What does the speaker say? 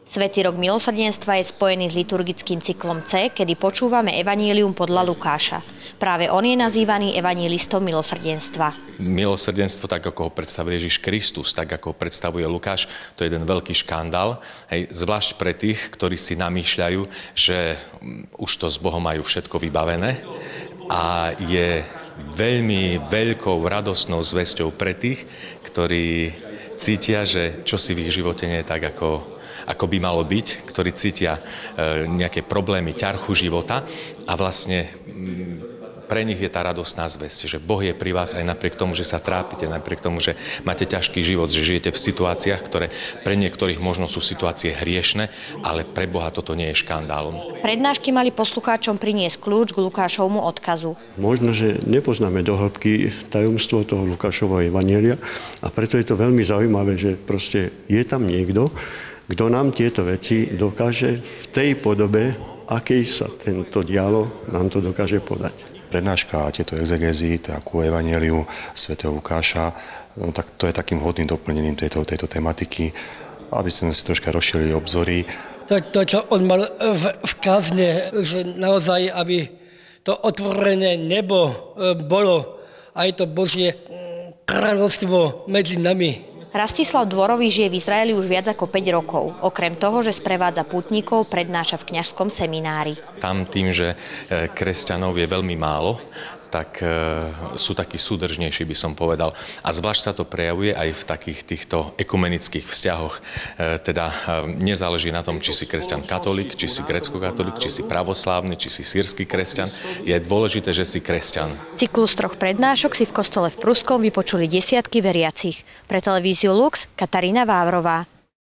Svätý rok milosrdenstva je spojený s liturgickým cyklom C, kedy počúvame evanílium podľa Lukáša. Práve on je nazývaný evanílistom milosrdenstva. Milosrdenstvo, tak ako ho predstavuje Ježiš Kristus, tak ako ho predstavuje Lukáš, to je jeden veľký škandál. Zvlášť pre tých, ktorí si namýšľajú, že už to s Bohom majú všetko vybavené. A je veľmi veľkou radosnou zvesťou pre tých, ktorí cítia, že čo si v ich živote nie je tak, ako by malo byť, ktorí cítia nejaké problémy, ťarchu života a vlastne pre nich je tá radostná zvesť, že Boh je pri vás aj napriek tomu, že sa trápite, napriek tomu, že máte ťažký život, že žijete v situáciách, ktoré pre niektorých možno sú situácie hriešne, ale pre Boha toto nie je škandálom. Prednášky mali poslucháčom priniesť kľúč k Lukášovmu odkazu. Možno, že nepoznáme do hĺbky tajomstvo toho Lukášovho evanjelia a preto je to veľmi zaujímavé, že proste je tam niekto, kto nám tieto veci dokáže v tej podobe, akej sa tento dialo, nám to dokáže podať. Prednáška a tieto exegézy, takú evanjeliu svätého Lukáša, no tak to je takým vhodným doplnením tejto tematiky, aby sme si troška rozšírili obzory. To, čo on mal v kázne, že naozaj, aby to otvorené nebo bolo, aj to Božie kráľovstvo medzi nami. Rastislav Dvorový žije v Izraeli už viac ako 5 rokov. Okrem toho, že sprevádza pútnikov, prednáša v kňažskom seminári. Tam tým, že kresťanov je veľmi málo, tak sú takí súdržnejší, by som povedal. A zvlášť sa to prejavuje aj v takých týchto ekumenických vzťahoch. Teda nezáleží na tom, či si kresťan katolík, či si grécko-katolík, či si pravoslávny, či si sírsky kresťan. Je dôležité, že si kresťan. Cyklus 3 prednášok si v kostole v Pruskom vypočuli desiatky veriacich. Pre televíziu Lux Katarína Vávrová.